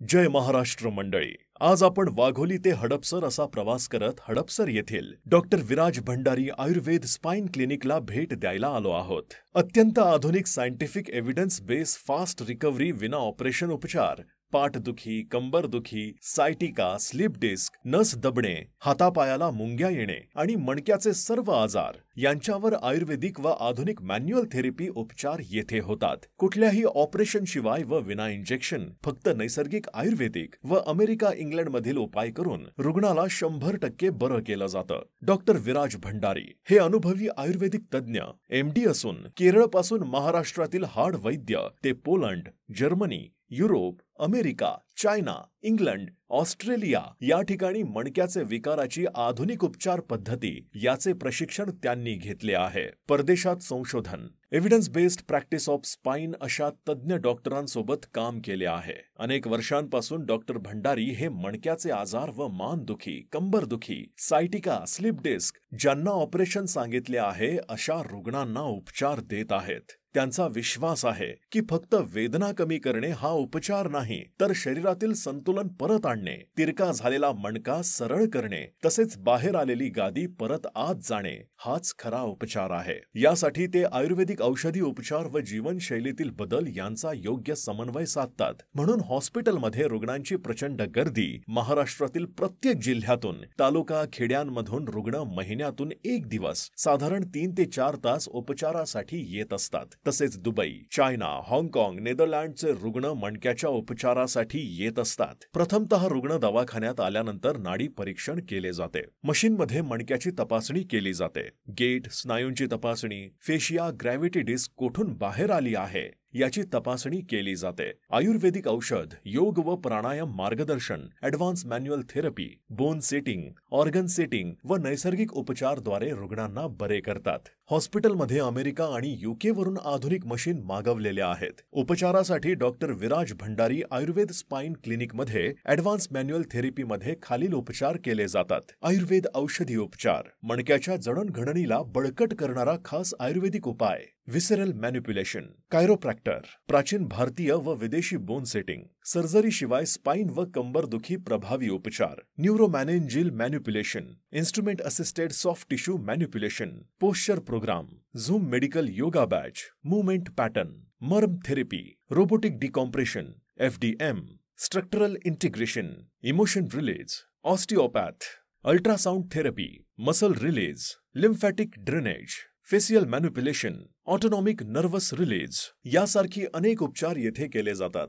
जय महाराष्ट्र मंडळी. आज आपण वाघोली ते हडपसर असा प्रवास करत हडपसर येथील डॉक्टर विराज भंडारी आयुर्वेद स्पाइन क्लिनिकला भेट द्यायला आलो आहोत. अत्यंत आधुनिक scientific evidence base fast recovery विना ऑपरेशन उपचार, पाठदुखी, कंबरदुखी, सायटिका, स्लीप डिस्क, नस दबणे, हातापायाला मुंग्या येणे आणि मणक्याचे सर्व आजार यांच्यावर आयुर्वेदिक व आधुनिक मॅन्युअल थेरपी उपचार येथे होतात. कुठल्याही ऑपरेशन शिवाय व विना इंजेक्शन, फक्त नैसर्गिक आयुर्वेदिक व अमेरिका इंग्लंड मधील उपाय करून रुग्णाला 100% बरं केलं जातं. डॉक्टर विराज भंडारी हे अनुभवी आयुर्वेदिक तज्ज्ञ MD असून केरळपासून महाराष्ट्रातील हाड वैद्य ते Poland, Germany, Europe, America, China, England, Australia या ठिकाणी मणक्याचे विकाराची आधुनिक उपचार पद्धती याचे प्रशिक्षण त्यांनी घेतले आहे. परदेशात संशोधन, evidence based practice of spine अशा तज्ज्ञ डॉक्टरांसोबत काम केले आहे. अनेक वर्षांपासून डॉक्टर भंडारी हे मणक्याचे आजार व मानदुखी, कंबरदुखी, सायटिका, स्लीप डिस्क ज्यांना ऑपरेशन सांगितले आहे अशा रुग्णांना उपचार देत आहेत. त्यांचा विश्वास आहे की फक्त वेदना कमी करणे हा उपचार नाही, तर शरीरातील संतुलन परत आणणे, तिरका झालेला मणका सरळ करणे, तसेच बाहेर आलेली गादी परत आत जाणे हाच खरा उपचार आहे. यासाठी ते आयुर्वेदिक औषधी उपचार व जीवनशैलीतील बदल यांचा योग्य समन्वय साधतात. म्हणून हॉस्पिटलमध्ये रुग्णांची प्रचंड गर्दी. महाराष्ट्रातील प्रत्येक जिल्ह्यातून, तालुका, खेड्यांमधून रुग्ण महिन्यातून एक दिवस साधारण 3 ते 4 तास उपचारासाठी येत असतात. तसेच दुबई, चायना, हाँगकाँग, नेदरलँडचे रुग्ण मणक्याच्या उपचारासाठी येत असतात. प्रथमतः रुग्ण दवाखान्यात आल्यानंतर नाडी परीक्षण केले जाते. मशीनमध्ये मणक्याची तपासणी केली जाते. गेट, स्नायूंची तपासणी, फेशिया, ग्रॅव्हिटी डिस्क कोठून बाहेर आली आहे याची तपासणी केली जाते. आयुर्वेदिक औषध, योग व प्राणायाम मार्गदर्शन, advance manual therapy, bone setting, organ setting व नैसर्गिक उपचारद्वारे रुग्णांना बरे करतात. हॉस्पिटलमध्ये अमेरिका आणि UK वरून आधुनिक मशीन मागवलेल्या आहेत. उपचारासाठी डॉक्टर विराज भंडारी आयुर्वेद स्पाइन क्लिनिकमध्ये ॲडव्हान्स मॅन्युअल थेरपीमध्ये खालील उपचार केले जातात. आयुर्वेद औषधी उपचार, मणक्याच्या जडणघडणीला बळकट करणारा खास आयुर्वेदिक उपाय, विसेरल मॅनिप्युलेशन, कायरोप्रॅक्टर, प्राचीन भारतीय व विदेशी बोन सेटिंग, सर्जरी शिवाय स्पाइन व कंबरदुखी प्रभावी उपचार, neuromeningeal manipulation, instrument assisted soft tissue manipulation, posture program, zoom medical yoga batch, movement pattern, marma therapy, robotic decompression, FDM, structural integration, emotion release, osteopath, ultrasound therapy, muscle release, lymphatic drainage, facial manipulation, autonomic nervous release यासारखी अनेक उपचार येथे केले जातात.